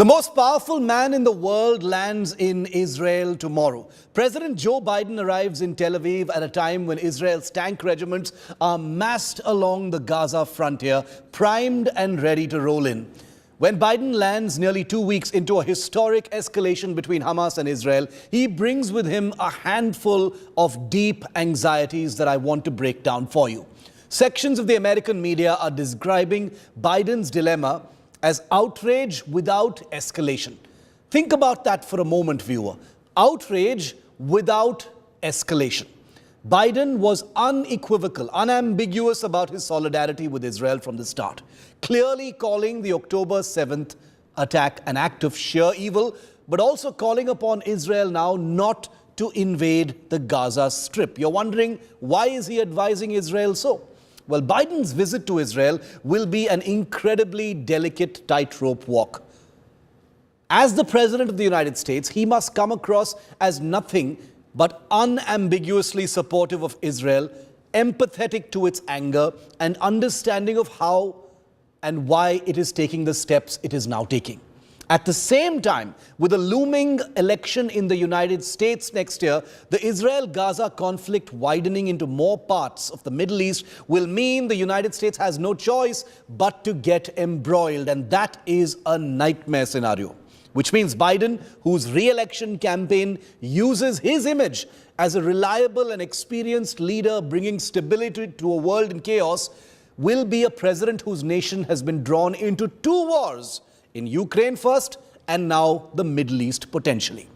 The most powerful man in the world lands in Israel tomorrow. President Joe Biden arrives in Tel Aviv at a time when Israel's tank regiments are massed along the Gaza frontier, primed and ready to roll in. When Biden lands nearly 2 weeks into a historic escalation between Hamas and Israel, he brings with him a handful of deep anxieties that I want to break down for you. Sections of the American media are describing Biden's dilemma as outrage without escalation. Think about that for a moment, viewer. Outrage without escalation. Biden was unequivocal, unambiguous about his solidarity with Israel from the start, clearly calling the October 7th attack an act of sheer evil, but also calling upon Israel now not to invade the Gaza Strip. You're wondering, why is he advising Israel so? Well, Biden's visit to Israel will be an incredibly delicate tightrope walk. As the President of the United States, he must come across as nothing but unambiguously supportive of Israel, empathetic to its anger, and understanding of how and why it is taking the steps it is now taking. At the same time, with a looming election in the United States next year, the Israel-Gaza conflict widening into more parts of the Middle East will mean the United States has no choice but to get embroiled. And that is a nightmare scenario, which means Biden, whose re-election campaign uses his image as a reliable and experienced leader bringing stability to a world in chaos, will be a president whose nation has been drawn into 2 wars, in Ukraine first, and now the Middle East potentially.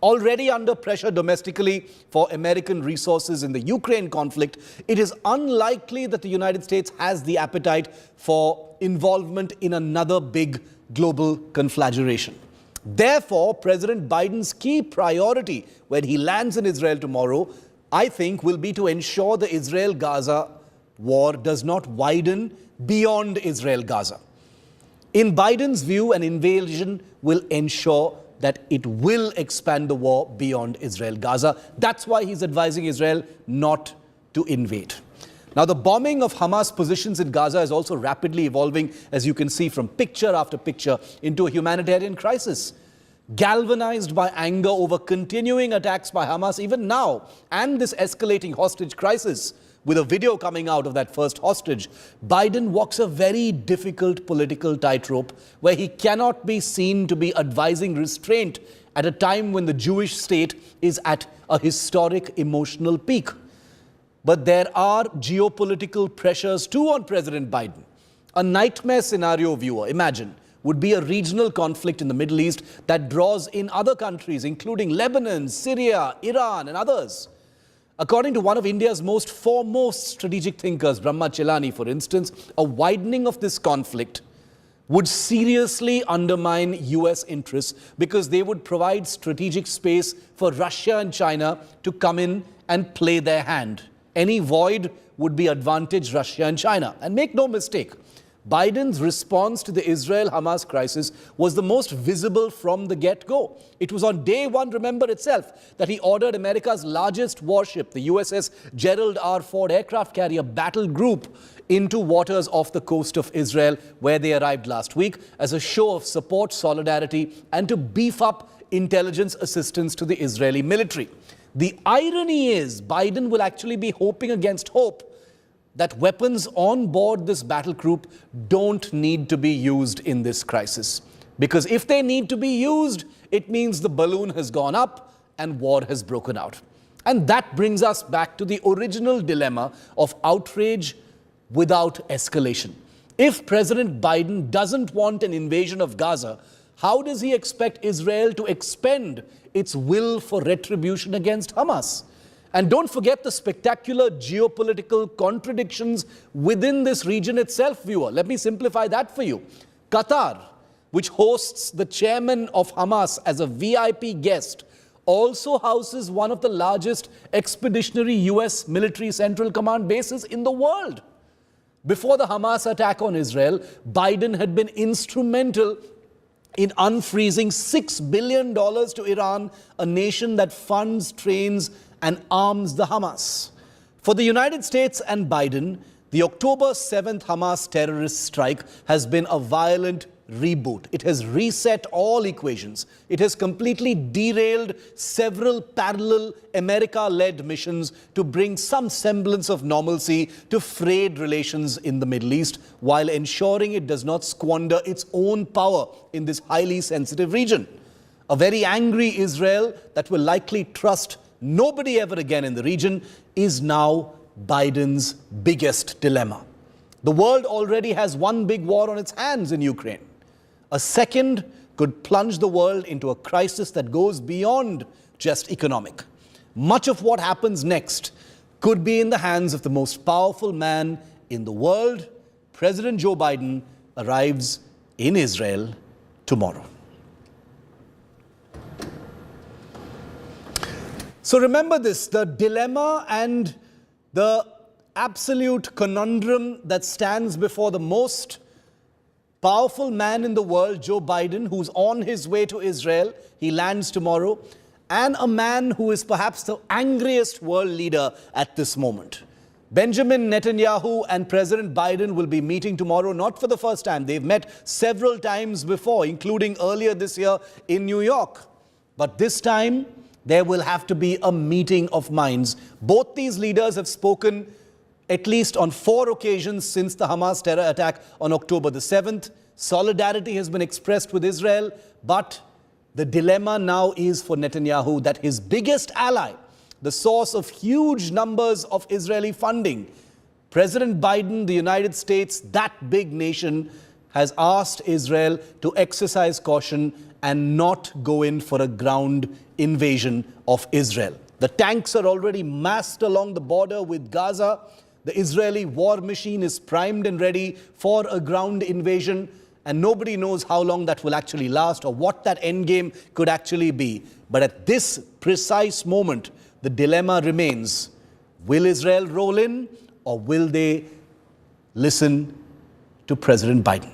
Already under pressure domestically for American resources in the Ukraine conflict, it is unlikely that the United States has the appetite for involvement in another big global conflagration. Therefore, President Biden's key priority when he lands in Israel tomorrow, I think, will be to ensure the Israel-Gaza war does not widen beyond Israel-Gaza. In Biden's view, an invasion will ensure that it will expand the war beyond Israel-Gaza. That's why he's advising Israel not to invade. Now, the bombing of Hamas positions in Gaza is also rapidly evolving, as you can see from picture after picture, into a humanitarian crisis. Galvanized by anger over continuing attacks by Hamas even now, and this escalating hostage crisis, with a video coming out of that first hostage, Biden walks a very difficult political tightrope where he cannot be seen to be advising restraint at a time when the Jewish state is at a historic emotional peak. But there are geopolitical pressures too on President Biden. A nightmare scenario, viewer, imagine, would be a regional conflict in the Middle East that draws in other countries, including Lebanon, Syria, Iran, and others. According to one of India's most foremost strategic thinkers, Brahma Chilani, for instance, a widening of this conflict would seriously undermine US interests because they would provide strategic space for Russia and China to come in and play their hand. Any void would be advantage Russia and China. And make no mistake, Biden's response to the Israel-Hamas crisis was the most visible from the get-go. It was on day one, remember itself, that he ordered America's largest warship, the USS Gerald R. Ford aircraft carrier battle group, into waters off the coast of Israel, where they arrived last week, as a show of support, solidarity, and to beef up intelligence assistance to the Israeli military. The irony is, Biden will actually be hoping against hope that weapons on board this battle group don't need to be used in this crisis. Because if they need to be used, it means the balloon has gone up and war has broken out. And that brings us back to the original dilemma of outrage without escalation. If President Biden doesn't want an invasion of Gaza, how does he expect Israel to expend its will for retribution against Hamas? And don't forget the spectacular geopolitical contradictions within this region itself, viewer. Let me simplify that for you. Qatar, which hosts the chairman of Hamas as a VIP guest, also houses one of the largest expeditionary US military central command bases in the world. Before the Hamas attack on Israel, Biden had been instrumental in unfreezing $6 billion to Iran, a nation that funds, trains, and arms the Hamas. For the United States and Biden, the October 7th Hamas terrorist strike has been a violent reboot. It has reset all equations. It has completely derailed several parallel America-led missions to bring some semblance of normalcy to frayed relations in the Middle East, while ensuring it does not squander its own power in this highly sensitive region. A very angry Israel that will likely trust nobody ever again in the region is now Biden's biggest dilemma. The world already has one big war on its hands in Ukraine. A second could plunge the world into a crisis that goes beyond just economic. Much of what happens next could be in the hands of the most powerful man in the world. President Joe Biden arrives in Israel tomorrow. So remember this, the dilemma and the absolute conundrum that stands before the most powerful man in the world, Joe Biden, who's on his way to Israel. He lands tomorrow. And a man who is perhaps the angriest world leader at this moment. Benjamin Netanyahu and President Biden will be meeting tomorrow, not for the first time. They've met several times before, including earlier this year in New York. But this time, there will have to be a meeting of minds. Both these leaders have spoken at least on 4 occasions since the Hamas terror attack on October the 7th. Solidarity has been expressed with Israel, but the dilemma now is for Netanyahu that his biggest ally, the source of huge numbers of Israeli funding, President Biden, the United States, that big nation, has asked Israel to exercise caution and not go in for a ground invasion of Israel. The tanks are already massed along the border with Gaza. The Israeli war machine is primed and ready for a ground invasion, and nobody knows how long that will actually last or what that endgame could actually be. But at this precise moment, the dilemma remains. Will Israel roll in, or will they listen to President Biden?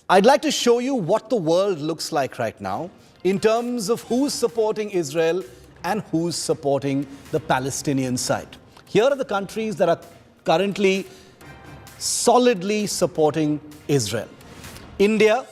I'd like to show you what the world looks like right now in terms of who's supporting Israel and who's supporting the Palestinian side. Here are the countries that are currently solidly supporting Israel. India,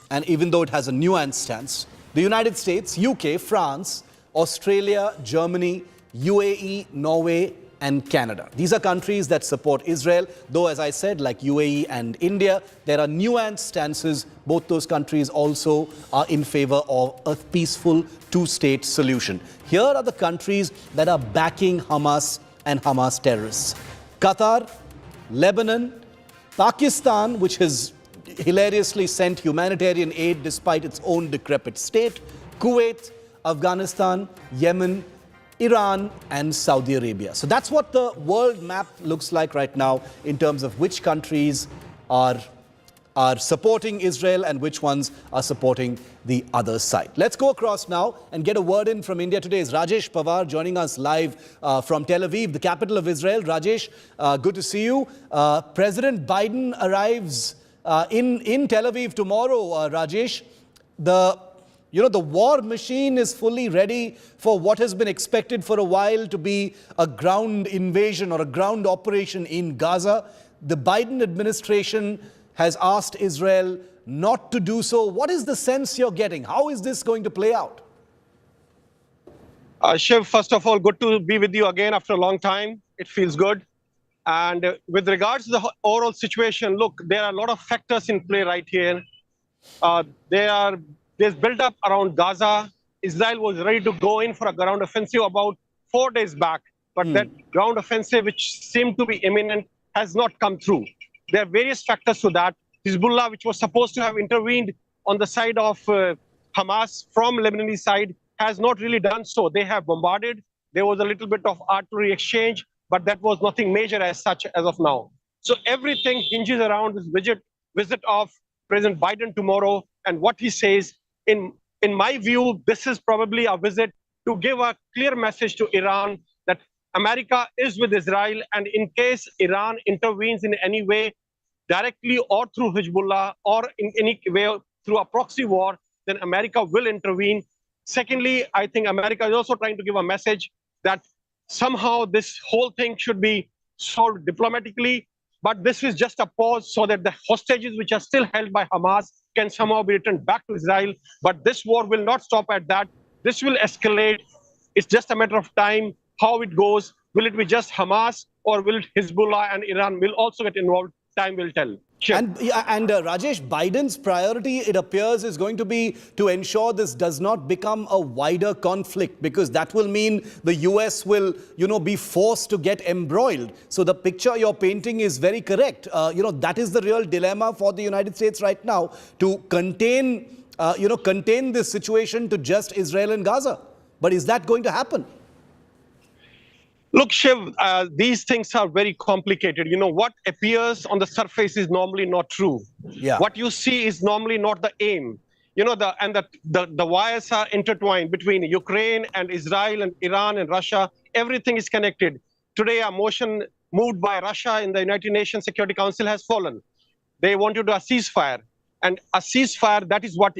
and even though it has a nuanced stance, the United States, UK, France, Australia, Germany, UAE, Norway, and Canada. These are countries that support Israel, though, as I said, like UAE and India, there are nuanced stances. Both those countries also are in favor of a peaceful two-state solution. Here are the countries that are backing Hamas and Hamas terrorists. Qatar, Lebanon, Pakistan, which has hilariously sent humanitarian aid despite its own decrepit state, Kuwait, Afghanistan, Yemen, Iran, and Saudi Arabia. So that's what the world map looks like right now in terms of which countries are supporting Israel and which ones are supporting the other side. Let's go across now and get a word in from India today. Is Rajesh Pawar joining us live from Tel Aviv, the capital of Israel. Rajesh, good to see you. President Biden arrives in Tel Aviv tomorrow, Rajesh. The war machine is fully ready for what has been expected for a while to be a ground invasion or a ground operation in Gaza. The Biden administration has asked Israel not to do so. What is the sense you're getting? How is this going to play out? Shiv, first of all, good to be with you again after a long time. It feels good. And with regards to the overall situation, look, there are a lot of factors in play right here. There's build-up around Gaza. Israel was ready to go in for a ground offensive about 4 days back, but that ground offensive, which seemed to be imminent, has not come through. There are various factors to that. Hezbollah, which was supposed to have intervened on the side of Hamas from Lebanese side, has not really done so. They have bombarded. There was a little bit of artillery exchange, but that was nothing major as such as of now. So everything hinges around this visit of President Biden tomorrow and what he says. In my view, this is probably a visit to give a clear message to Iran that America is with Israel, and in case Iran intervenes in any way, directly or through Hezbollah or in any way through a proxy war, then America will intervene. Secondly, I think America is also trying to give a message that somehow this whole thing should be solved diplomatically. But this is just a pause so that the hostages which are still held by Hamas can somehow be returned back to Israel. But this war will not stop at that. This will escalate. It's just a matter of time how it goes. Will it be just Hamas or will it Hezbollah and Iran will also get involved? Time will tell. Sure. And Rajesh, Biden's priority, it appears, is going to be to ensure this does not become a wider conflict, because that will mean the US will, be forced to get embroiled. So the picture you're painting is very correct. That is the real dilemma for the United States right now, to contain this situation to just Israel and Gaza. But is that going to happen? Look, Shiv, these things are very complicated. What appears on the surface is normally not true. Yeah. What you see is normally not the aim. The wires are intertwined between Ukraine and Israel and Iran and Russia. Everything is connected. Today, a motion moved by Russia in the United Nations Security Council has fallen. They wanted a ceasefire. And a ceasefire, that is what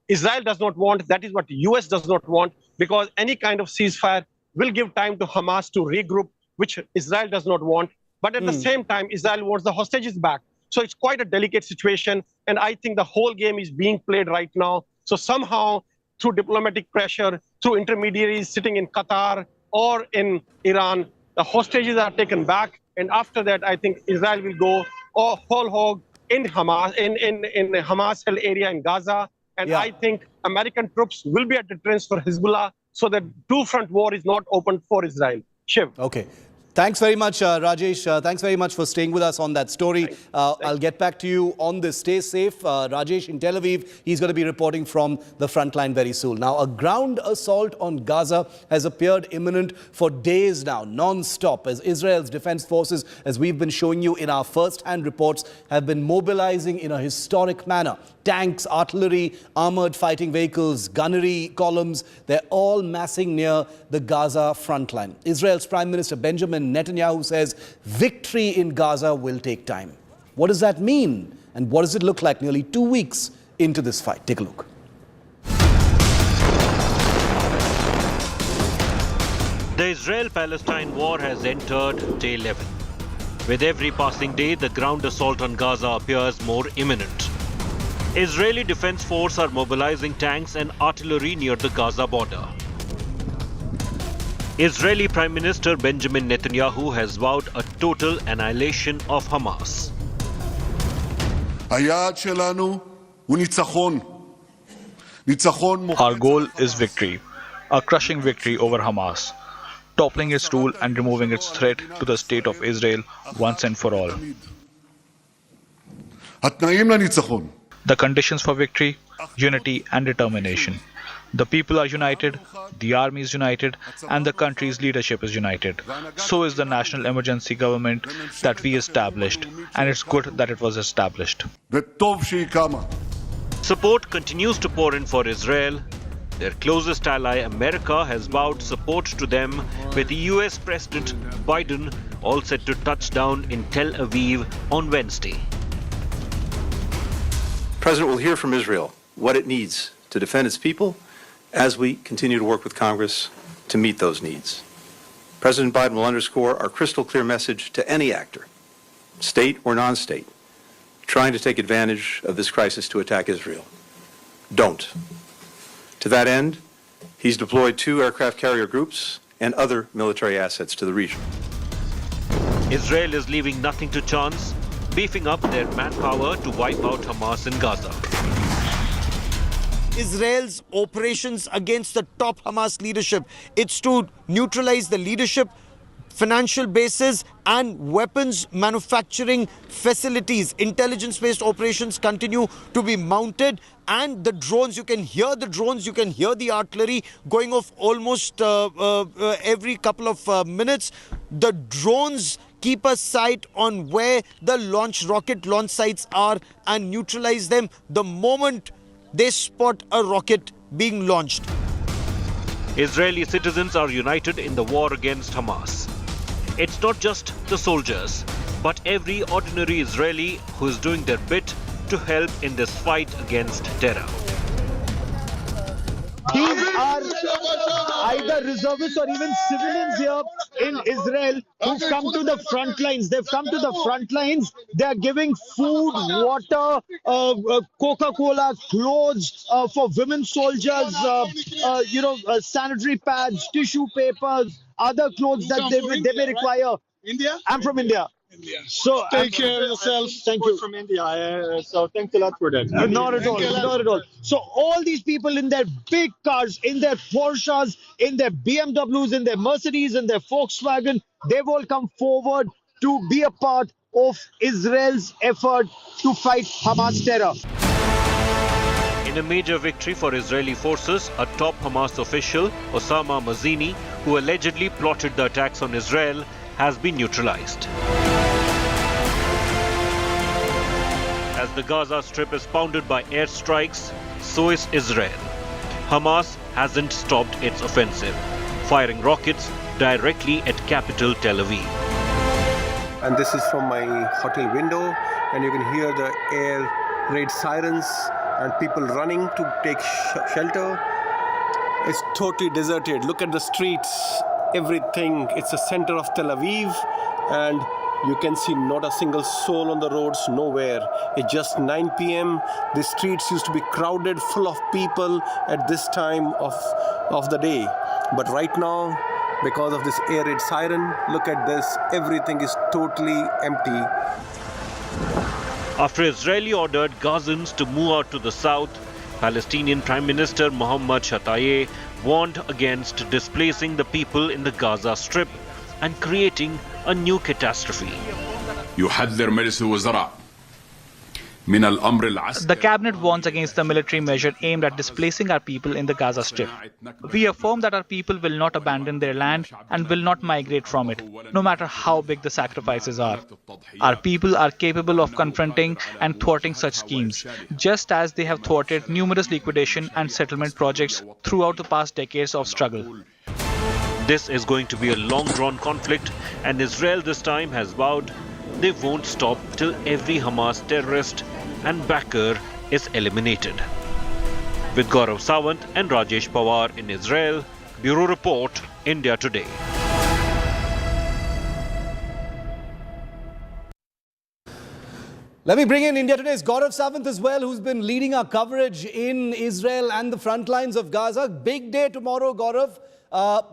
Israel does not want. That is what the US does not want, because any kind of ceasefire will give time to Hamas to regroup, which Israel does not want. But at the same time, Israel wants the hostages back. So it's quite a delicate situation. And I think the whole game is being played right now. So somehow, through diplomatic pressure, through intermediaries sitting in Qatar or in Iran, the hostages are taken back. And after that, I think Israel will go whole hog in Hamas, in the Hamas-held area in Gaza. And I think American troops will be a deterrence for Hezbollah, so that two-front war is not open for Israel. Shiv. Okay. Thanks very much, Rajesh. Thanks very much for staying with us on that story. I'll get back to you on this. Stay safe. Rajesh in Tel Aviv, he's going to be reporting from the front line very soon. Now, a ground assault on Gaza has appeared imminent for days now, non-stop, as Israel's defense forces, as we've been showing you in our first-hand reports, have been mobilizing in a historic manner. Tanks, artillery, armored fighting vehicles, gunnery columns, they're all massing near the Gaza front line. Israel's Prime Minister Benjamin Netanyahu says victory in Gaza will take time. What does that mean? And what does it look like nearly 2 weeks into this fight? Take a look. The Israel-Palestine war has entered day 11. With every passing day, the ground assault on Gaza appears more imminent. Israeli Defense Force are mobilizing tanks and artillery near the Gaza border. Israeli Prime Minister Benjamin Netanyahu has vowed a total annihilation of Hamas. Our goal is victory, a crushing victory over Hamas, toppling its rule and removing its threat to the state of Israel once and for all. The conditions for victory, unity and determination. The people are united, the army is united, and the country's leadership is united. So is the national emergency government that we established, and it's good that it was established. Support continues to pour in for Israel. Their closest ally, America, has vowed support to them, with the US President Biden all set to touch down in Tel Aviv on Wednesday. The President will hear from Israel what it needs to defend its people as we continue to work with Congress to meet those needs. President Biden will underscore our crystal clear message to any actor, state or non-state, trying to take advantage of this crisis to attack Israel. Don't. To that end, he's deployed 2 aircraft carrier groups and other military assets to the region. Israel is leaving nothing to chance, beefing up their manpower to wipe out Hamas in Gaza. Israel's operations against the top Hamas leadership, it's to neutralize the leadership, financial bases and weapons manufacturing facilities. Intelligence-based operations continue to be mounted, and the drones, you can hear the drones, you can hear the artillery going off almost every couple of minutes. The drones keep a sight on where the rocket launch sites are and neutralize them the moment they spot a rocket being launched. Israeli citizens are united in the war against Hamas. It's not just the soldiers, but every ordinary Israeli who is doing their bit to help in this fight against terror. These are either reservists or even civilians here in Israel who've come to the front lines. They've come to the front lines. They're giving food, water, Coca-Cola, clothes for women soldiers, sanitary pads, tissue papers, other clothes that they may require. India? I'm from India. So Take care of yourself. Thank you. From India. So thanks a lot for that. Not at all. Not at all. So all these people in their big cars, in their Porsches, in their BMWs, in their Mercedes, in their Volkswagen, they've all come forward to be a part of Israel's effort to fight Hamas terror. In a major victory for Israeli forces, a top Hamas official, Osama Mazini, who allegedly plotted the attacks on Israel, has been neutralized. As the Gaza Strip is pounded by airstrikes, so is Israel. Hamas hasn't stopped its offensive, firing rockets directly at capital Tel Aviv. And this is from my hotel window, and you can hear the air raid sirens and people running to take shelter. It's totally deserted. Look at the streets, everything. It's the center of Tel Aviv, and you can see not a single soul on the roads, nowhere. It's just 9 p.m. The streets used to be crowded, full of people at this time of the day. But right now, because of this air raid siren, look at this, everything is totally empty. After Israeli ordered Gazans to move out to the south, Palestinian Prime Minister Mohammed Shatayyeh warned against displacing the people in the Gaza Strip and creating a new catastrophe. يحذر مجلس الوزراء من الأمر العسكري. The cabinet warns against the military measure aimed at displacing our people in the Gaza Strip. We affirm that our people will not abandon their land and will not migrate from it, no matter how big the sacrifices are. Our people are capable of confronting and thwarting such schemes, just as they have thwarted numerous liquidation and settlement projects throughout the past decades of struggle. This is going to be a long-drawn conflict, and Israel this time has vowed they won't stop till every Hamas terrorist and backer is eliminated. With Gaurav Sawant and Rajesh Pawar in Israel, Bureau Report, India Today. Let me bring in India Today's Gaurav Sawant as well, who's been leading our coverage in Israel and the front lines of Gaza. Big day tomorrow, Gaurav.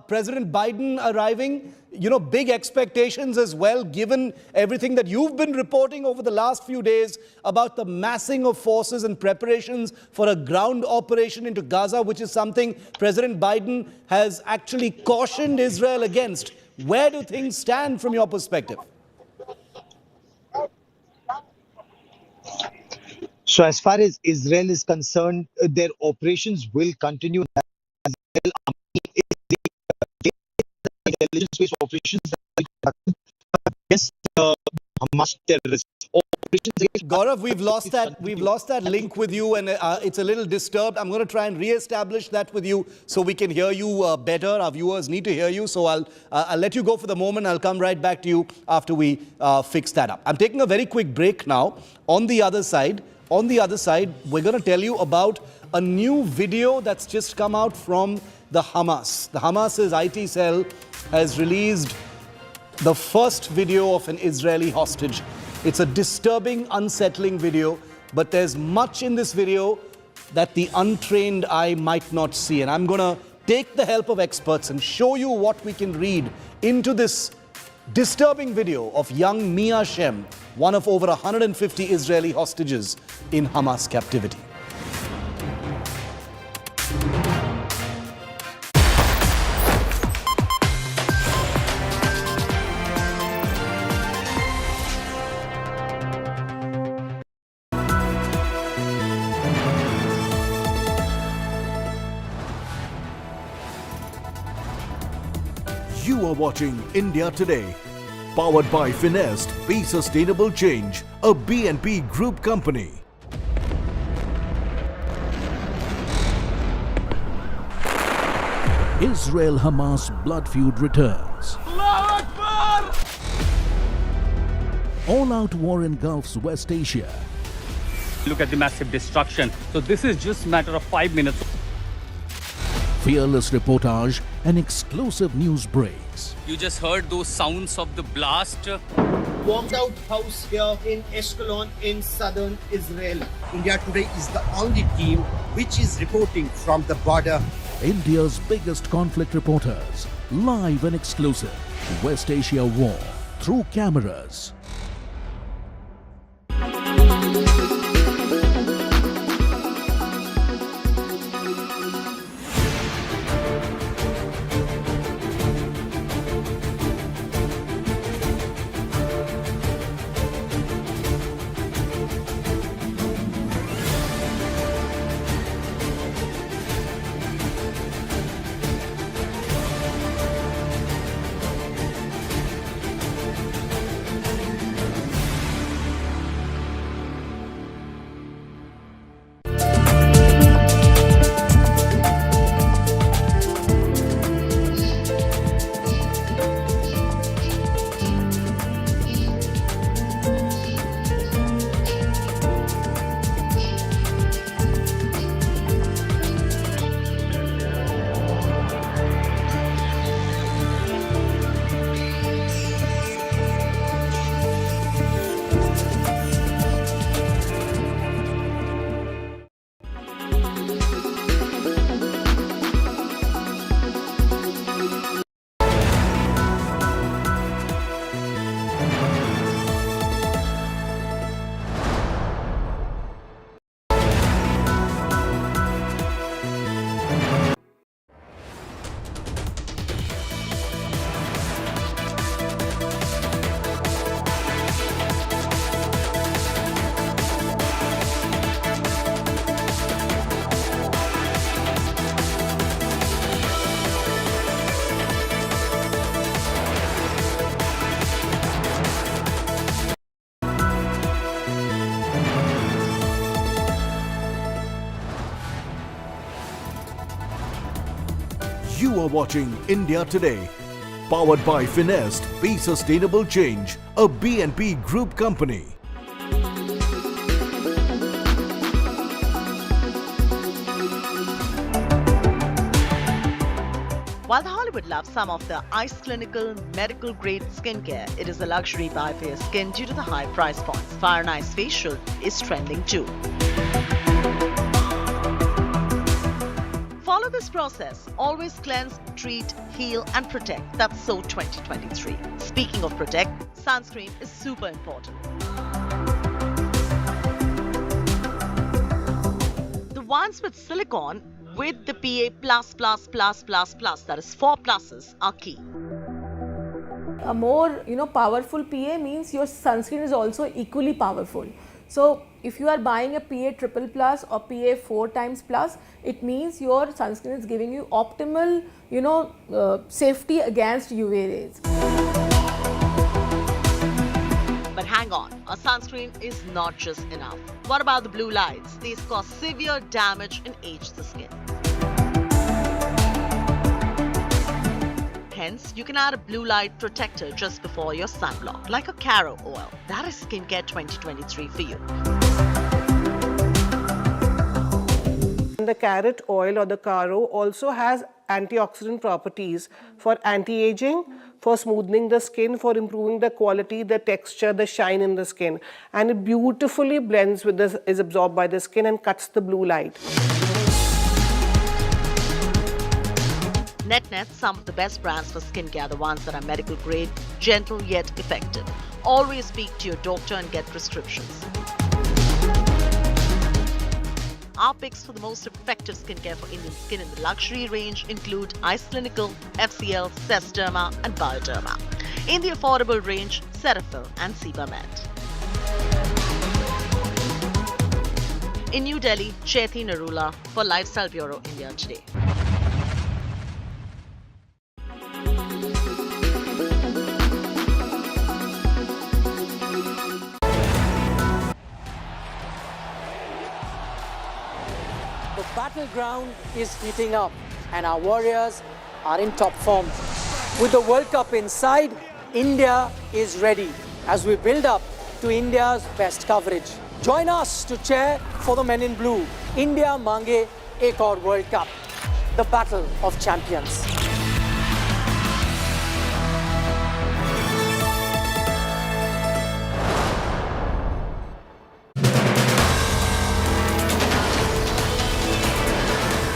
President Biden arriving, big expectations as well, given everything that you've been reporting over the last few days about the massing of forces and preparations for a ground operation into Gaza, which is something President Biden has actually cautioned Israel against. Where do things stand from your perspective? So as far as Israel is concerned, their operations will continue. Intelligence-based operations against Hamas terrorists. Gaurav, we've lost that link with you, and it's a little disturbed. I'm going to try and re-establish that with you so we can hear you better. Our viewers need to hear you, so I'll let you go for the moment. I'll come right back to you after we fix that up. I'm taking a very quick break now. On the other side, we're going to tell you about a new video that's just come out from the Hamas. The Hamas's IT cell has released the first video of an Israeli hostage. It's a disturbing, unsettling video, but there's much in this video that the untrained eye might not see. And I'm going to take the help of experts and show you what we can read into this disturbing video of young Mia Shem, one of over 150 Israeli hostages in Hamas captivity. You are watching India Today, powered by Finest, Be Sustainable Change, a B&P Group company. Israel-Hamas blood feud returns. All-out war engulfs West Asia. Look at the massive destruction. So this is just a matter of 5 minutes. Fearless reportage and exclusive news breaks. You just heard those sounds of the blast. Bombed out house here in Ashkelon in southern Israel. India Today is the only team which is reporting from the border. India's biggest conflict reporters, live and exclusive. West Asia War through cameras. You are watching India Today, powered by Finest, Be Sustainable Change, a B&P Group company. While the Hollywood loves some of the ice clinical medical grade skincare, it is a luxury buy for your skin due to the high price points. Fire and Ice Facial is trending too. Follow this process. Always cleanse, treat, heal and protect. That's so 2023. Speaking of protect, sunscreen is super important. The ones with silicone with the PA+++++, that is 4 pluses, are key. A more powerful PA means your sunscreen is also equally powerful. So if you are buying a PA+++ or PA 4 times plus, it means your sunscreen is giving you optimal safety against UV rays. But hang on, a sunscreen is not just enough. What about the blue lights? These cause severe damage and age the skin. Hence, you can add a blue light protector just before your sunblock, like a Caro oil. That is Skincare 2023 for you. The carrot oil or the Caro also has antioxidant properties for anti-aging, for smoothing the skin, for improving the quality, the texture, the shine in the skin. And it beautifully blends with this, is absorbed by the skin and cuts the blue light. Net, some of the best brands for skincare are the ones that are medical grade, gentle yet effective. Always speak to your doctor and get prescriptions. Our picks for the most effective skincare for Indian skin in the luxury range include Ice Clinical, FCL, Sesderma and Bioderma. In the affordable range, Cetaphil and Sebamed. In New Delhi, Chethi Narula for Lifestyle Bureau India Today. The battleground is heating up and our warriors are in top form. With the World Cup in sight, India is ready as we build up to India's best coverage. Join us to cheer for the men in blue. India Mange Ek Aur World Cup. the battle of champions.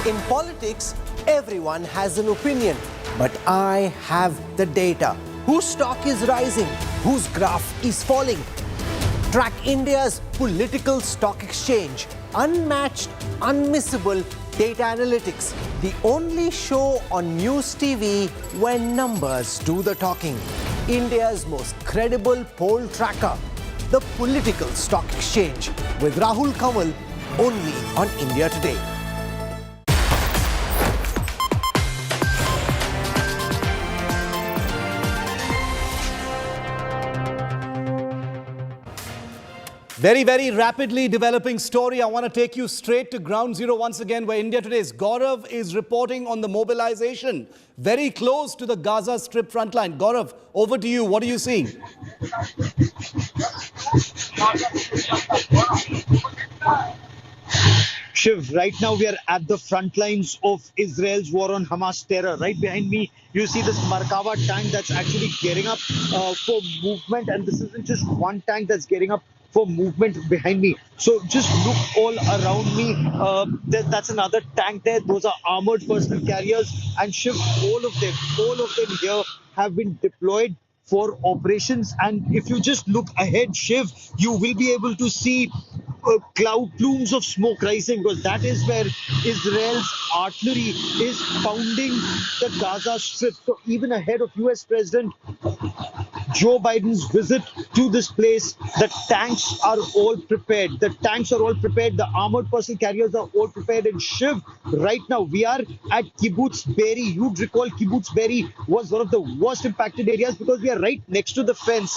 In politics, everyone has an opinion, but I have the data. Whose stock is rising? Whose graph is falling? Track India's political stock exchange. Unmatched, unmissable data analytics. The only show on News TV where numbers do the talking. India's most credible poll tracker. The Political Stock Exchange with Rahul Kanwal, only on India Today. Very, very rapidly developing story. I want to take you straight to ground zero once again, where India Today's Gaurav is reporting on the mobilization very close to the Gaza Strip frontline. Gaurav, over to you. What are you seeing? Shiv, right now we are at the front lines of Israel's war on Hamas terror. Right behind me, you see this Markava tank that's actually gearing up for movement. And this isn't just one tank that's gearing up for movement behind me. So just look all around me. That's another tank there. Those are armored personnel carriers. And Shiv, all of them here have been deployed for operations. And if you just look ahead, Shiv, you will be able to see cloud plumes of smoke rising, because that is where Israel's artillery is pounding the Gaza Strip. So even ahead of US President Joe Biden's visit to this place, the tanks are all prepared. The armored personnel carriers are all prepared. And Shiv, right now we are at Kibbutz Be'eri. You'd recall Kibbutz Be'eri was one of the worst impacted areas because we are right next to the fence.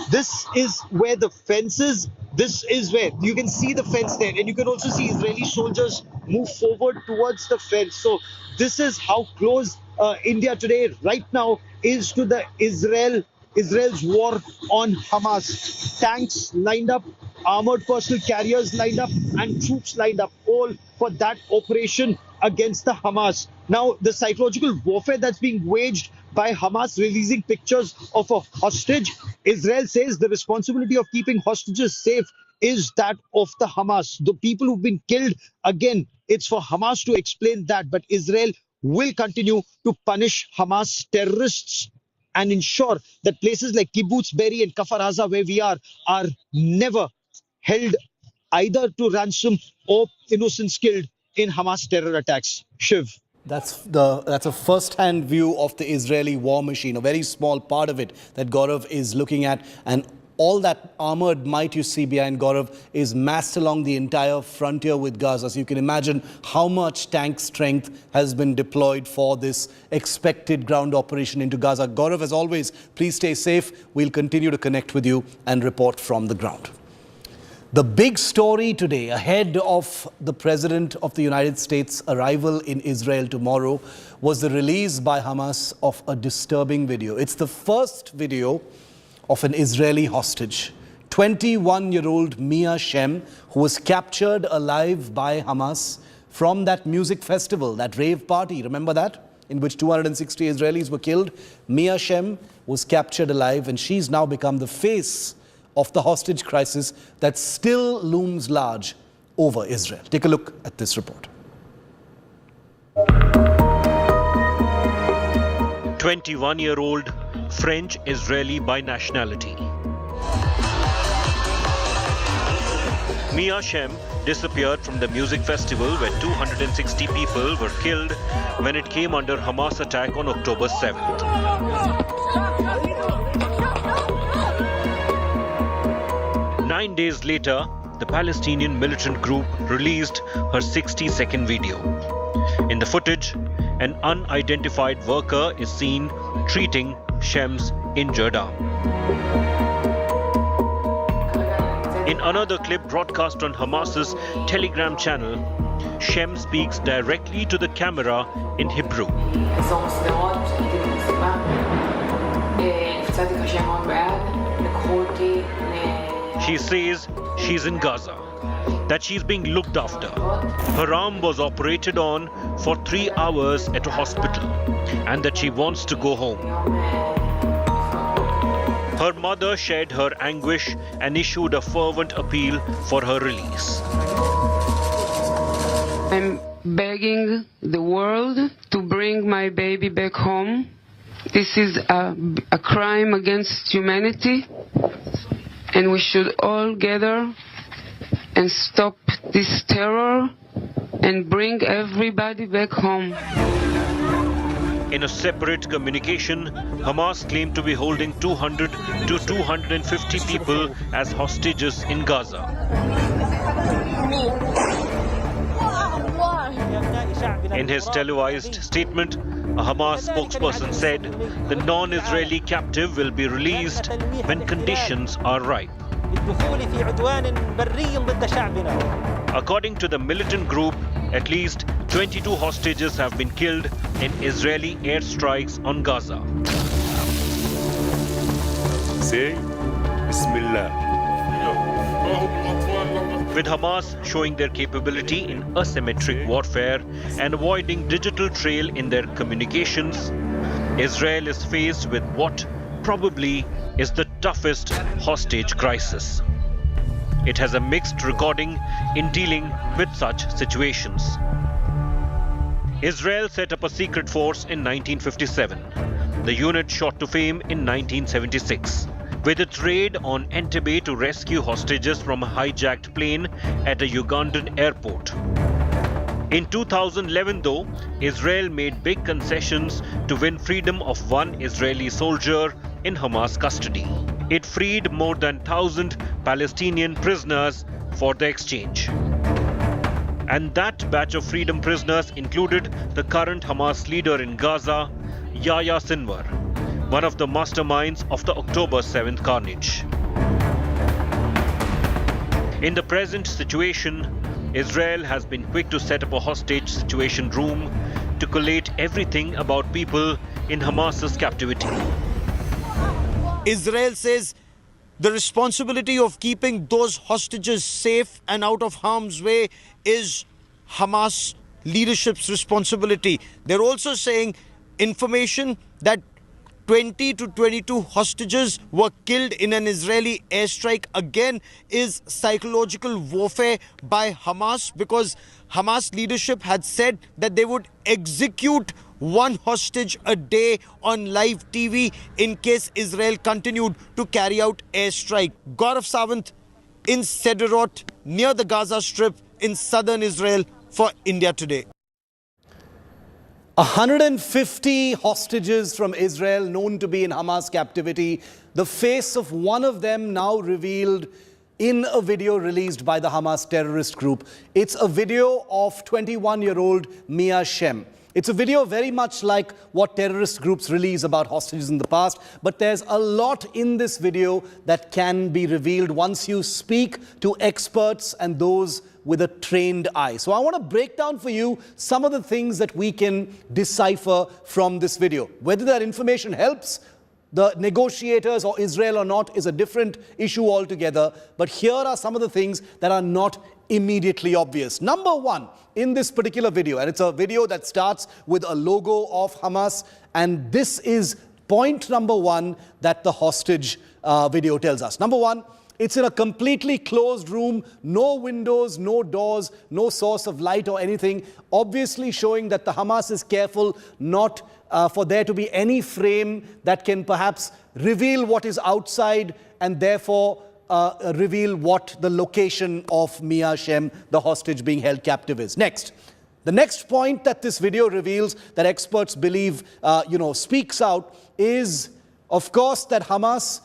This is where the fence is. This is where you can see the fence there, and you can also see Israeli soldiers move forward towards the fence. So this is how close India Today right now is to the Israel's war on Hamas. Tanks lined up, armored personnel carriers lined up, and troops lined up, all for that operation against the Hamas. Now, the psychological warfare that's being waged by Hamas, releasing pictures of a hostage. Israel says the responsibility of keeping hostages safe is that of the Hamas. The people who've been killed, again, it's for Hamas to explain that. But Israel will continue to punish Hamas terrorists and ensure that places like Kibbutz Be'eri and Kfar Aza, where we are never held either to ransom or innocents killed in Hamas terror attacks. Shiv. That's a first-hand view of the Israeli war machine, a very small part of it that Gaurav is looking at. And all that armored might you see behind Gaurav is massed along the entire frontier with Gaza. So you can imagine how much tank strength has been deployed for this expected ground operation into Gaza. Gaurav, as always, please stay safe. We'll continue to connect with you and report from the ground. The big story today, ahead of the President of the United States' arrival in Israel tomorrow, was the release by Hamas of a disturbing video. It's the first video of an Israeli hostage, 21-year-old Mia Shem, who was captured alive by Hamas from that music festival, that rave party, remember that? In which 260 Israelis were killed. Mia Shem was captured alive, and she's now become the face of the hostage crisis that still looms large over Israel. Take a look at this report. 21-year-old French-Israeli by nationality. Mia Shem disappeared from the music festival where 260 people were killed when it came under Hamas attack on October 7th. 9 days later, the Palestinian militant group released her 60-second video. In the footage, an unidentified worker is seen treating Shem's injured arm. In another clip broadcast on Hamas's Telegram channel, Shem speaks directly to the camera in Hebrew. She says she's in Gaza. that she's being looked after. Her arm was operated on for 3 hours at a hospital and that she wants to go home. Her mother shared her anguish and issued a fervent appeal for her release. I'm begging the world to bring my baby back home. This is a crime against humanity, and we should all gather and stop this terror and bring everybody back home. In a separate communication, Hamas claimed to be holding 200 to 250 people as hostages in Gaza. In his televised statement, a Hamas spokesperson said the non-Israeli captive will be released when conditions are ripe. According to the militant group, at least 22 hostages have been killed in Israeli airstrikes on Gaza. Say, Bismillah. With Hamas showing their capability in asymmetric warfare and avoiding digital trail in their communications, Israel is faced with what probably is the toughest hostage crisis. It has a mixed recording in dealing with such situations. Israel set up a secret force in 1957. The unit shot to fame in 1976. With its raid on Entebbe to rescue hostages from a hijacked plane at a Ugandan airport. In 2011 though, Israel made big concessions to win freedom of one Israeli soldier in Hamas custody. It freed more than 1,000 Palestinian prisoners for the exchange. And that batch of freedom prisoners included the current Hamas leader in Gaza, Yahya Sinwar, one of the masterminds of the October 7th carnage. In the present situation, Israel has been quick to set up a hostage situation room to collate everything about people in Hamas's captivity. Israel says the responsibility of keeping those hostages safe and out of harm's way is Hamas leadership's responsibility. They're also saying information that 20 to 22 hostages were killed in an Israeli airstrike again is psychological warfare by Hamas, because Hamas leadership had said that they would execute one hostage a day on live TV in case Israel continued to carry out airstrike. Gaurav Sawant in Sderot near the Gaza Strip in southern Israel for India Today. 150 hostages from Israel known to be in Hamas captivity. The face of one of them now revealed in a video released by the Hamas terrorist group. It's a video of 21-year-old Mia Shem. It's a video very much like what terrorist groups release about hostages in the past, but there's a lot in this video that can be revealed once you speak to experts and those with a trained eye. So I want to break down for you some of the things that we can decipher from this video. Whether that information helps the negotiators or Israel or not is a different issue altogether, but here are some of the things that are not immediately obvious. Number one, in this particular video, and it's a video that starts with a logo of Hamas, and this is point number one that the hostage video tells us. Number one, it's in a completely closed room, no windows, no doors, no source of light or anything, obviously showing that the Hamas is careful not for there to be any frame that can perhaps reveal what is outside and therefore reveal what the location of Mia Shem, the hostage being held captive, is. Next. The next point that this video reveals that experts believe, speaks out is, of course, that Hamas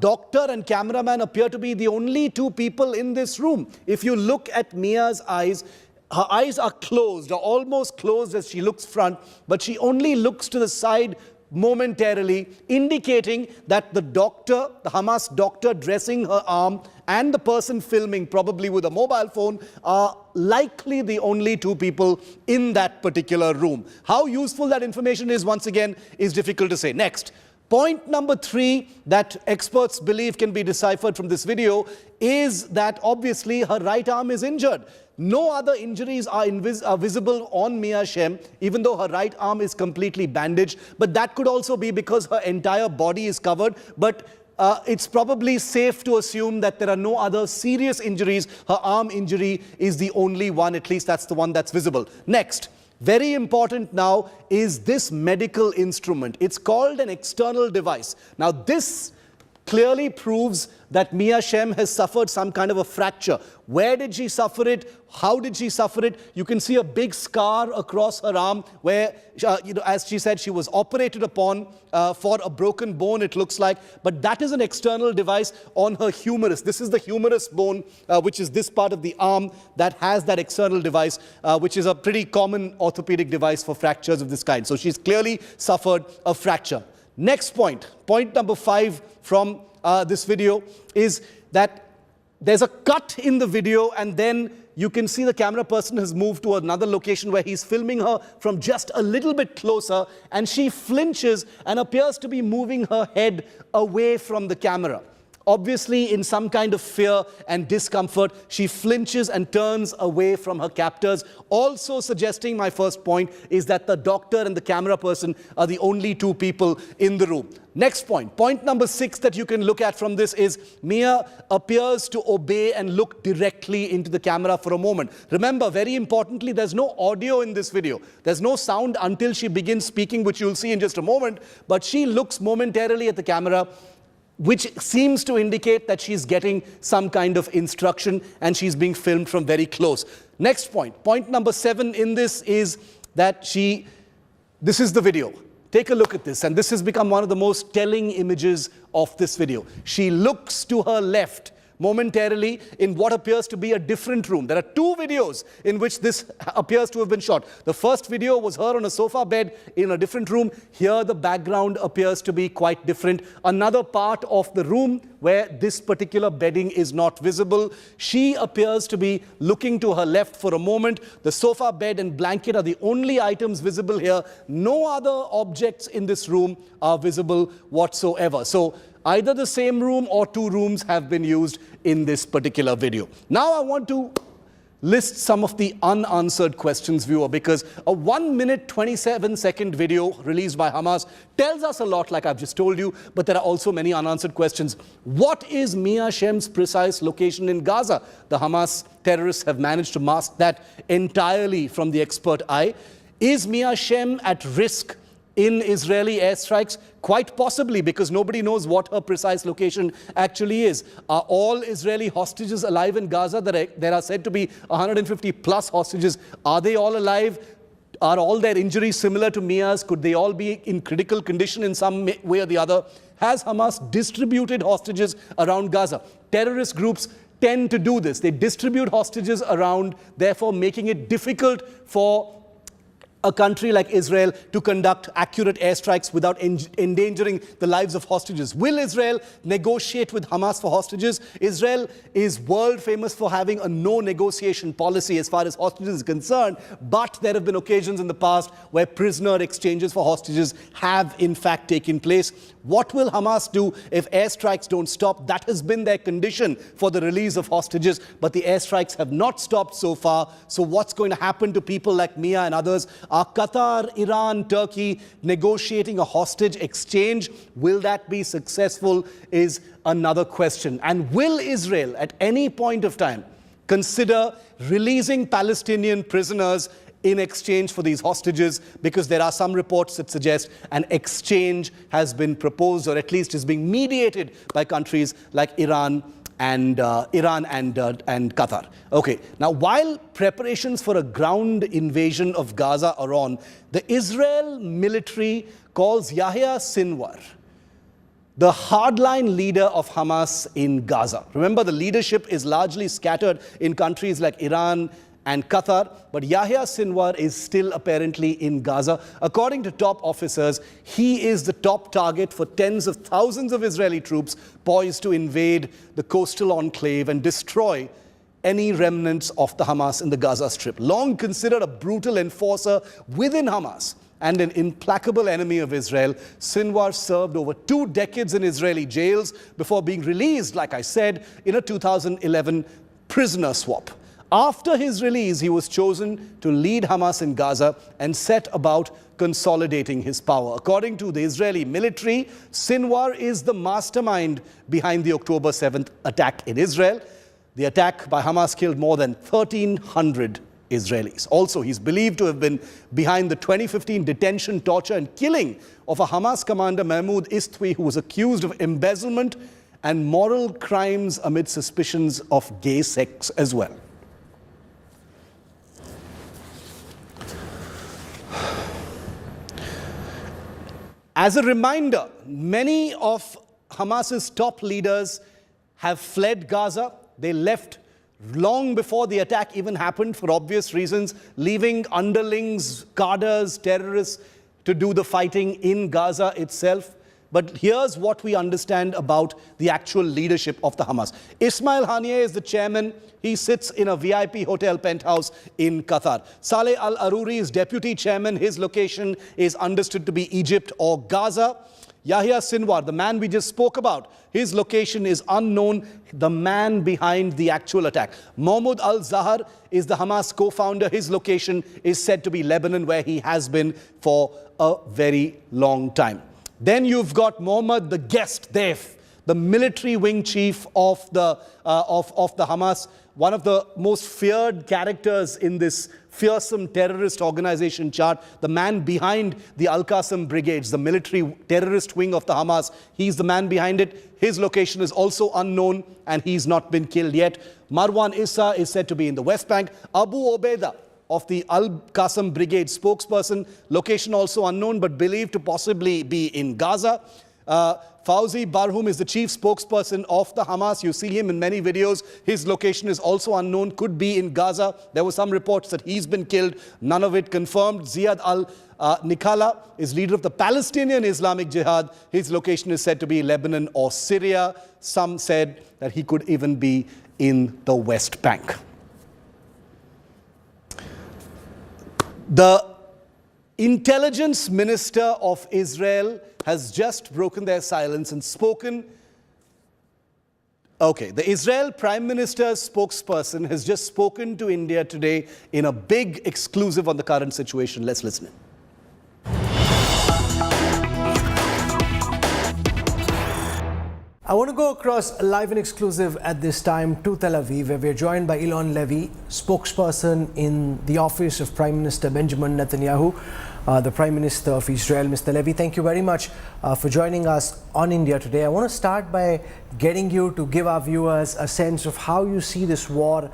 doctor and cameraman appear to be the only two people in this room. If you look at Mia's eyes, her eyes are closed, or almost closed as she looks front, but she only looks to the side momentarily, indicating that the doctor, the Hamas doctor dressing her arm, and the person filming, probably with a mobile phone, are likely the only two people in that particular room. How useful that information is, once again, is difficult to say. Next. Point number 3 that experts believe can be deciphered from this video is that obviously her right arm is injured. No other injuries are visible on Mia Shem, even though her right arm is completely bandaged. But that could also be because her entire body is covered. But it's probably safe to assume that there are no other serious injuries. Her arm injury is the only one, at least that's the one that's visible. Next. Very important now is this medical instrument. It's called an external device. Now this clearly proves that Mia Shem has suffered some kind of a fracture. Where did she suffer it? How did she suffer it? You can see a big scar across her arm where, as she said, she was operated upon for a broken bone, it looks like. But that is an external device on her humerus. This is the humerus bone, which is this part of the arm that has that external device, which is a pretty common orthopedic device for fractures of this kind. So she's clearly suffered a fracture. Next point, point number 5 from this video is that there's a cut in the video and then you can see the camera person has moved to another location where he's filming her from just a little bit closer and she flinches and appears to be moving her head away from the camera. Obviously, in some kind of fear and discomfort, she flinches and turns away from her captors. Also suggesting, my first point, is that the doctor and the camera person are the only 2 people in the room. Next point, point number 6 that you can look at from this is Mia appears to obey and look directly into the camera for a moment. Remember, very importantly, there's no audio in this video. There's no sound until she begins speaking, which you'll see in just a moment. But she looks momentarily at the camera, which seems to indicate that she's getting some kind of instruction and she's being filmed from very close. Next point, point number 7 in this is that this is the video. Take a look at this, and this has become one of the most telling images of this video. She looks to her left momentarily in what appears to be a different room. There are 2 videos in which this appears to have been shot. The first video was her on a sofa bed in a different room. Here the background appears to be quite different. Another part of the room where this particular bedding is not visible. She appears to be looking to her left for a moment. The sofa bed and blanket are the only items visible here. No other objects in this room are visible whatsoever. So either the same room or 2 rooms have been used in this particular video. Now I want to list some of the unanswered questions, viewer, because a 1-minute 27-second video released by Hamas tells us a lot, like I've just told you, but there are also many unanswered questions. What is Mia Shem's precise location in Gaza? The Hamas terrorists have managed to mask that entirely from the expert eye. Is Mia Shem at risk in Israeli airstrikes? Quite possibly, because nobody knows what her precise location actually is. Are all Israeli hostages alive in Gaza? There are said to be 150 plus hostages. Are they all alive? Are all their injuries similar to Mia's? Could they all be in critical condition in some way or the other? Has Hamas distributed hostages around Gaza? Terrorist groups tend to do this. They distribute hostages around, therefore making it difficult for a country like Israel to conduct accurate airstrikes without endangering the lives of hostages. Will Israel negotiate with Hamas for hostages? Israel is world famous for having a no negotiation policy as far as hostages is concerned, but there have been occasions in the past where prisoner exchanges for hostages have in fact taken place. What will Hamas do if airstrikes don't stop? That has been their condition for the release of hostages, but the airstrikes have not stopped so far. So what's going to happen to people like Mia and others? Are Qatar, Iran, Turkey negotiating a hostage exchange? Will that be successful is another question. And will Israel at any point of time consider releasing Palestinian prisoners in exchange for these hostages? Because there are some reports that suggest an exchange has been proposed, or at least is being mediated by countries like Iran and Qatar. Okay, now while preparations for a ground invasion of Gaza are on, the Israel military calls Yahya Sinwar the hardline leader of Hamas in Gaza. Remember, the leadership is largely scattered in countries like Iran and Qatar, but Yahya Sinwar is still apparently in Gaza. According to top officers, he is the top target for tens of thousands of Israeli troops poised to invade the coastal enclave and destroy any remnants of the Hamas in the Gaza Strip. Long considered a brutal enforcer within Hamas, and an implacable enemy of Israel, Sinwar served over 2 decades in Israeli jails before being released, like I said, in a 2011 prisoner swap. After his release, he was chosen to lead Hamas in Gaza and set about consolidating his power. According to the Israeli military, Sinwar is the mastermind behind the October 7th attack in Israel. The attack by Hamas killed more than 1,300 Israelis. Also, he's believed to have been behind the 2015 detention, torture and killing of a Hamas commander, Mahmoud, who was accused of embezzlement and moral crimes amid suspicions of gay sex as well. As a reminder, many of Hamas's top leaders have fled Gaza. They left long before the attack even happened for obvious reasons, leaving underlings, cadres, terrorists to do the fighting in Gaza itself. But here's what we understand about the actual leadership of the Hamas. Ismail Haniyeh is the chairman. He sits in a VIP hotel penthouse in Qatar. Saleh al-Aruri is deputy chairman. His location is understood to be Egypt or Gaza. Yahya Sinwar, the man we just spoke about, his location is unknown, the man behind the actual attack. Mahmoud al-Zahar is the Hamas co-founder. His location is said to be Lebanon, where he has been for a very long time. Then you've got Mohammed the Guest Def, the military wing chief of the Hamas, one of the most feared characters in this fearsome terrorist organization chart, the man behind the Al-Qassam brigades, the military terrorist wing of the Hamas. He's the man behind it. His location is also unknown and he's not been killed yet. Marwan Issa is said to be in the West Bank. Abu Ubaidah of the Al-Qassam brigade spokesperson, location also unknown but believed to possibly be in Gaza. Fauzi Barhum is the chief spokesperson of the Hamas. You see him in many videos. His location is also unknown, could be in Gaza. There were some reports that he's been killed, none of it confirmed. Ziad al-Nikala is leader of the Palestinian Islamic Jihad. His location is said to be Lebanon or Syria. Some said that he could even be in the West Bank. The intelligence minister of Israel has just broken their silence and spoken. Okay, the Israel Prime Minister's spokesperson has just spoken to India today in a big exclusive on the current situation. Let's listen in. I want to go across live and exclusive at this time to Tel Aviv, where we are joined by Ilan Levy, spokesperson in the office of Prime Minister Benjamin Netanyahu, the Prime Minister of Israel. Mr. Levy, thank you very much for joining us on India today. I want to start by getting you to give our viewers a sense of how you see this war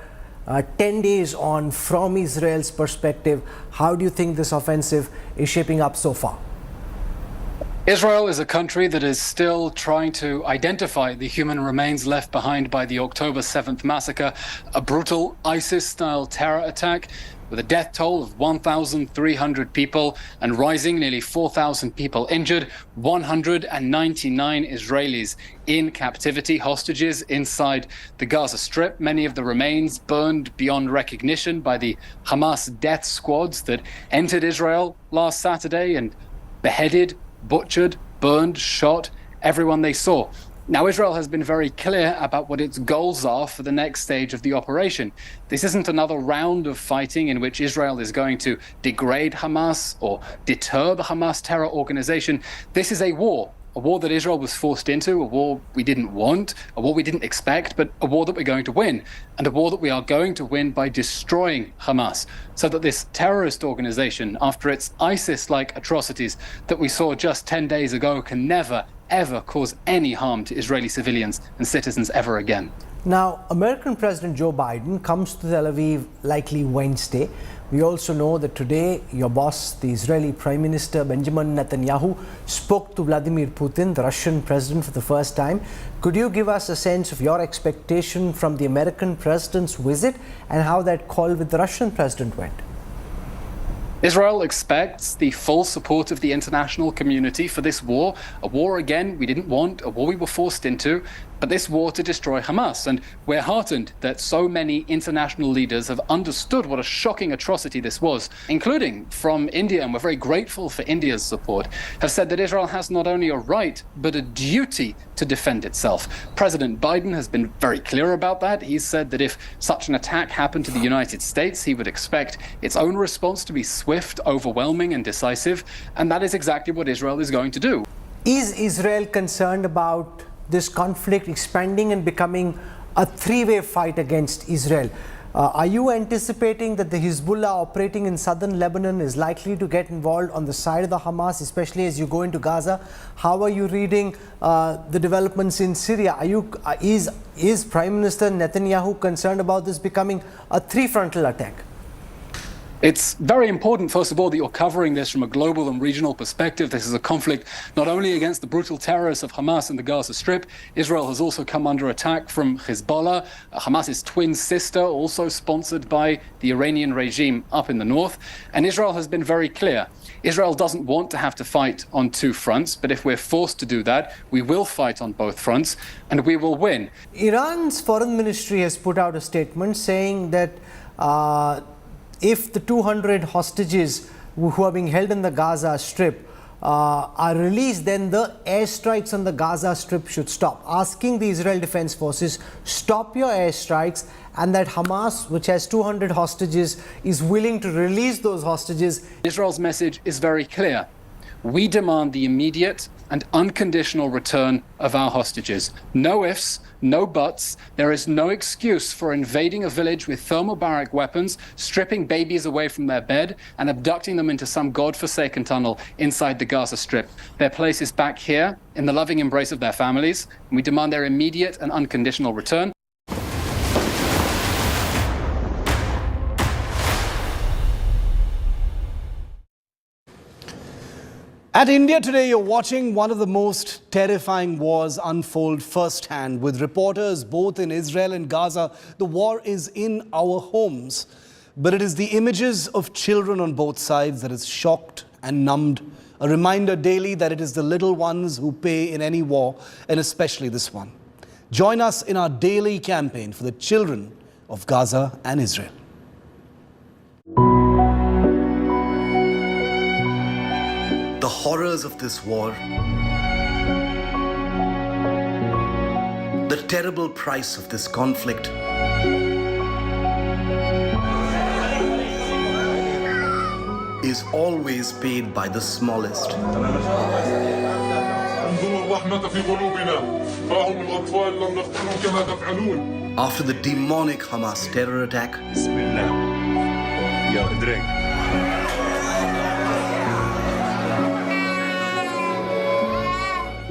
10 days on from Israel's perspective. How do you think this offensive is shaping up so far? Israel is a country that is still trying to identify the human remains left behind by the October 7th massacre, a brutal ISIS-style terror attack with a death toll of 1,300 people and rising, nearly 4,000 people injured, 199 Israelis in captivity, hostages inside the Gaza Strip. Many of the remains burned beyond recognition by the Hamas death squads that entered Israel last Saturday and beheaded, butchered, burned, shot everyone they saw. Now, Israel has been very clear about what its goals are for the next stage of the operation. This isn't another round of fighting in which Israel is going to degrade Hamas or deter the Hamas terror organization. This is a war that Israel was forced into, a war we didn't want, a war we didn't expect, but a war that we're going to win, and a war that we are going to win by destroying Hamas, so that this terrorist organization, after its ISIS-like atrocities that we saw just 10 days ago, can never, ever cause any harm to Israeli civilians and citizens ever again. Now, American President Joe Biden comes to Tel Aviv likely Wednesday. We also know that today your boss, the Israeli Prime Minister Benjamin Netanyahu, spoke to Vladimir Putin, the Russian president, for the first time. Could you give us a sense of your expectation from the American president's visit and how that call with the Russian president went? Israel expects the full support of the international community for this war, a war, again, we didn't want, a war we were forced into. but this war to destroy Hamas. And we're heartened that so many international leaders have understood what a shocking atrocity this was, including from India, and we're very grateful for India's support, have said that Israel has not only a right, but a duty to defend itself. President Biden has been very clear about that. He's said that if such an attack happened to the United States, he would expect its own response to be swift, overwhelming, and decisive. And that is exactly what Israel is going to do. Is Israel concerned about this conflict expanding and becoming a three-way fight against Israel? Are you anticipating that the Hezbollah operating in southern Lebanon is likely to get involved on the side of the Hamas, especially as you go into Gaza? How are you reading the developments in Syria? Is Prime Minister Netanyahu concerned about this becoming a three-frontal attack? It's very important, first of all, that you're covering this from a global and regional perspective. This is a conflict not only against the brutal terrorists of Hamas in the Gaza Strip. Israel has also come under attack from Hezbollah, Hamas's twin sister, also sponsored by the Iranian regime up in the north. And Israel has been very clear. Israel doesn't want to have to fight on two fronts, but if we're forced to do that, we will fight on both fronts and we will win. Iran's foreign ministry has put out a statement saying that if the 200 hostages who are being held in the Gaza Strip are released, then the airstrikes on the Gaza Strip should stop, asking the Israel Defense Forces, stop your airstrikes, and that Hamas, which has 200 hostages, is willing to release those hostages. Israel's message is very clear. We demand the immediate and unconditional return of our hostages. No ifs, no buts. There is no excuse for invading a village with thermobaric weapons, stripping babies away from their bed, and abducting them into some godforsaken tunnel inside the Gaza Strip. Their place is back here in the loving embrace of their families, and we demand their immediate and unconditional return. At India Today, you're watching one of the most terrifying wars unfold firsthand. With reporters both in Israel and Gaza, the war is in our homes. But it is the images of children on both sides that has shocked and numbed. A reminder daily that it is the little ones who pay in any war, and especially this one. Join us in our daily campaign for the children of Gaza and Israel. The horrors of this war, the terrible price of this conflict, is always paid by the smallest. After the demonic Hamas terror attack,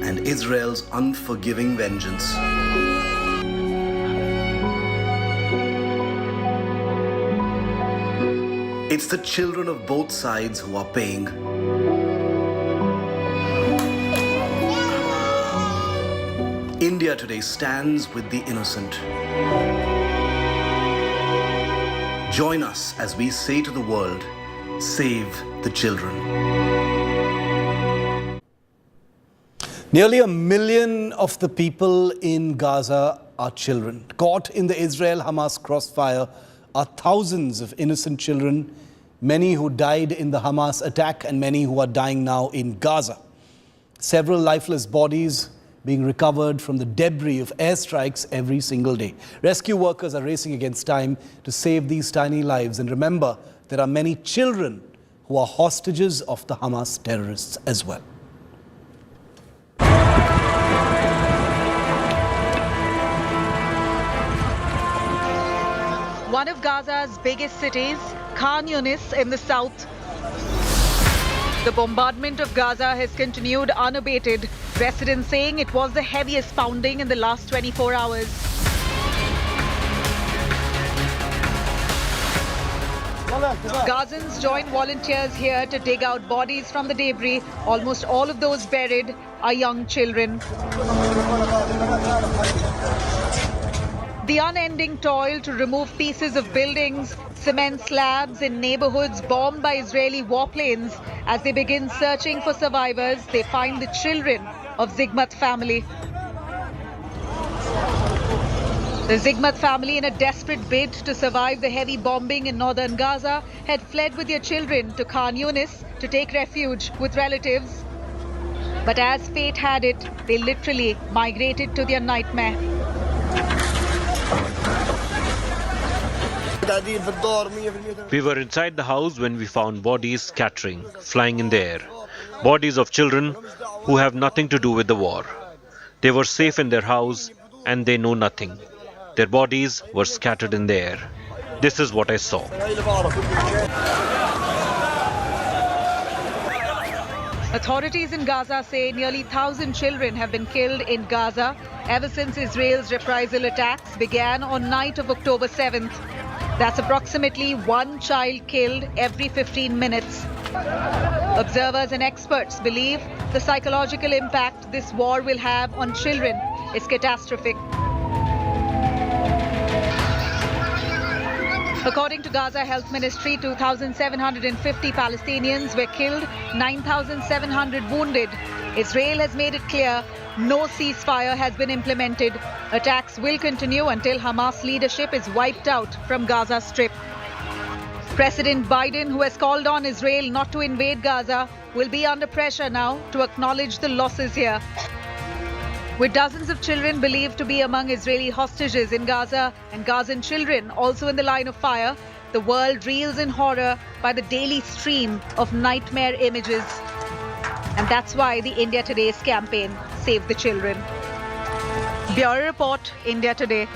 and Israel's unforgiving vengeance. It's the children of both sides who are paying. India Today stands with the innocent. Join us as we say to the world, save the children. Nearly 1 million of the people in Gaza are children. Caught in the Israel-Hamas crossfire are thousands of innocent children, many who died in the Hamas attack and many who are dying now in Gaza. Several lifeless bodies being recovered from the debris of airstrikes every single day. Rescue workers are racing against time to save these tiny lives. And remember, there are many children who are hostages of the Hamas terrorists as well. One of Gaza's biggest cities, Khan Yunis in the south. The bombardment of Gaza has continued unabated, residents saying it was the heaviest pounding in the last 24 hours. Gazans join volunteers here to dig out bodies from the debris. Almost all of those buried are young children. The unending toil to remove pieces of buildings, cement slabs in neighborhoods bombed by Israeli warplanes. As they begin searching for survivors, they find the children of Zigmat family. The Zigmat family, in a desperate bid to survive the heavy bombing in northern Gaza, had fled with their children to Khan Yunis to take refuge with relatives. But as fate had it, they literally migrated to their nightmare. We were inside the house when we found bodies scattering, flying in the air. Bodies of children who have nothing to do with the war. They were safe in their house and they know nothing. Their bodies were scattered in the air. This is what I saw. Authorities in Gaza say nearly 1,000 children have been killed in Gaza ever since Israel's reprisal attacks began on night of October 7th. That's approximately one child killed every 15 minutes. Observers and experts believe the psychological impact this war will have on children is catastrophic. According to Gaza Health Ministry, 2,750 Palestinians were killed, 9,700 wounded. Israel has made it clear no ceasefire has been implemented. Attacks will continue until Hamas leadership is wiped out from Gaza Strip. President Biden, who has called on Israel not to invade Gaza, will be under pressure now to acknowledge the losses here. With dozens of children believed to be among Israeli hostages in Gaza and Gazan children also in the line of fire, the world reels in horror by the daily stream of nightmare images. And that's why the India Today's campaign, Save the Children. Bureau Report, India Today.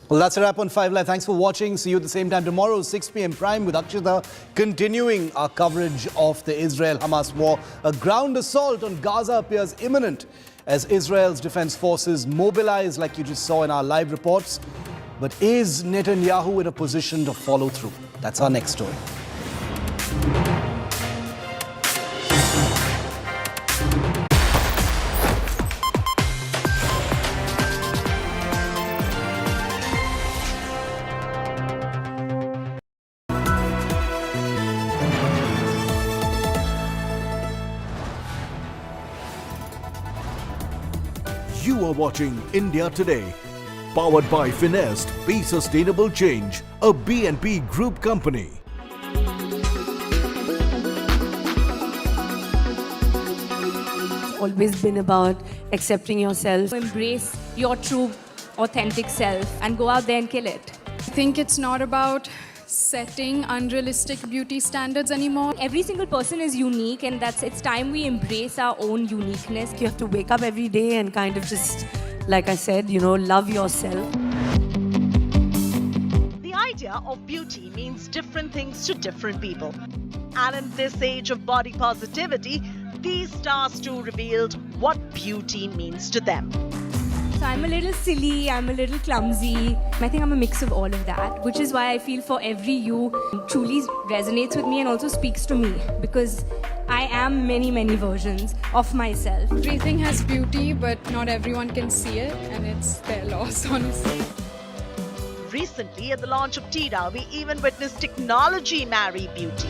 Well, that's a wrap on 5 Live. Thanks for watching. See you at the same time tomorrow, 6 p.m. Prime with Akshita, continuing our coverage of the Israel-Hamas war. A ground assault on Gaza appears imminent as Israel's defense forces mobilize, like you just saw in our live reports. But is Netanyahu in a position to follow through? That's our next story. You are watching India Today, powered by Finest. Be Sustainable Change, a B&P Group company. Always been about accepting yourself. Embrace your true, authentic self and go out there and kill it. I think it's not about setting unrealistic beauty standards anymore. Every single person is unique, and it's time we embrace our own uniqueness. You have to wake up every day and kind of just, like I said, love yourself. The idea of beauty means different things to different people. And in this age of body positivity, these stars too revealed what beauty means to them. So I'm a little silly, I'm a little clumsy. I think I'm a mix of all of that, which is why I feel For Every You truly resonates with me and also speaks to me, because I am many, many versions of myself. Everything has beauty, but not everyone can see it, and it's their loss, honestly. Recently, at the launch of Tida, we even witnessed technology marry beauty.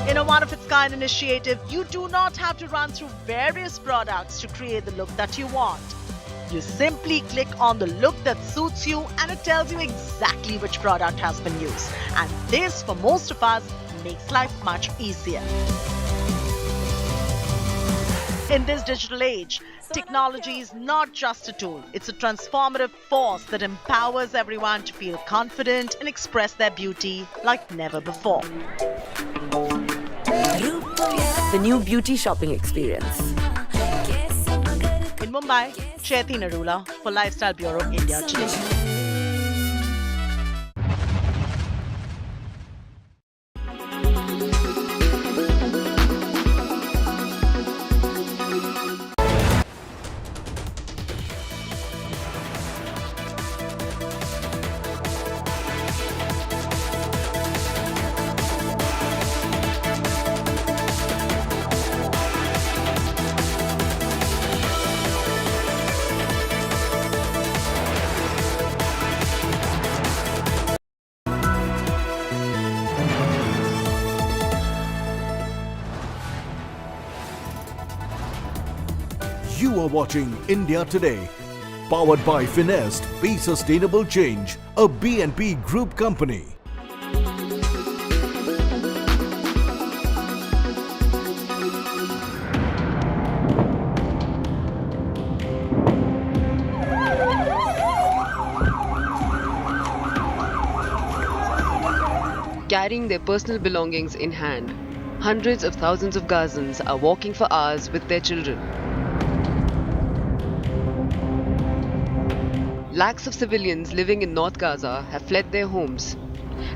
In a one-of-its-kind initiative, you do not have to run through various products to create the look that you want. You simply click on the look that suits you and it tells you exactly which product has been used. And this, for most of us, makes life much easier. In this digital age, technology is not just a tool. It's a transformative force that empowers everyone to feel confident and express their beauty like never before. The new beauty shopping experience. In Mumbai, Chaiti Narula for Lifestyle Bureau, India Today. You are watching India Today, powered by Finest, Be Sustainable Change, a B&P Group company. Carrying their personal belongings in hand, hundreds of thousands of Gazans are walking for hours with their children. Lakhs of civilians living in North Gaza have fled their homes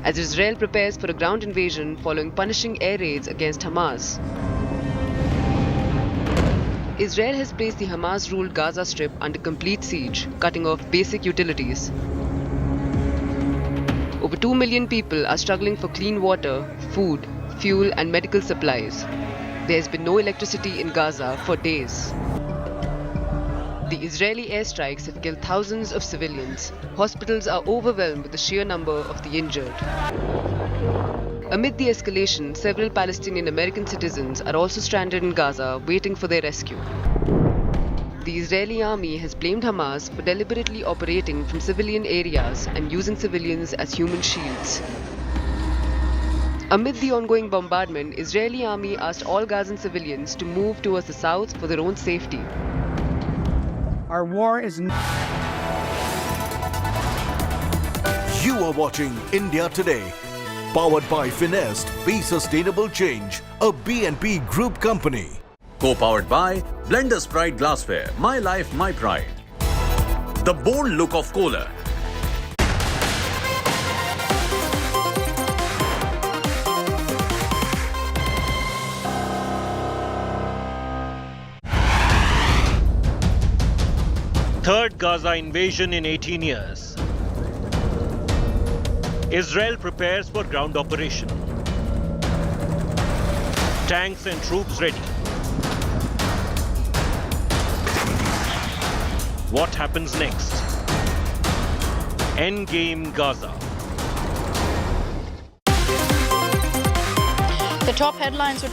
as Israel prepares for a ground invasion following punishing air raids against Hamas. Israel has placed the Hamas-ruled Gaza Strip under complete siege, cutting off basic utilities. Over 2 million people are struggling for clean water, food, fuel and medical supplies. There has been no electricity in Gaza for days. The Israeli airstrikes have killed thousands of civilians. Hospitals are overwhelmed with the sheer number of the injured. Amid the escalation, several Palestinian American citizens are also stranded in Gaza waiting for their rescue. The Israeli army has blamed Hamas for deliberately operating from civilian areas and using civilians as human shields. Amid the ongoing bombardment, Israeli army asked all Gazan civilians to move towards the south for their own safety. Our war is... You are watching India Today, powered by Finest, Be Sustainable Change, a B&P Group company. Co-powered by Blender's Pride Glassware, My Life, My Pride. The bold look of Kohler. Third Gaza invasion in 18 years. Israel prepares for ground operation. Tanks and troops ready. What happens next? Endgame Gaza. The top headlines were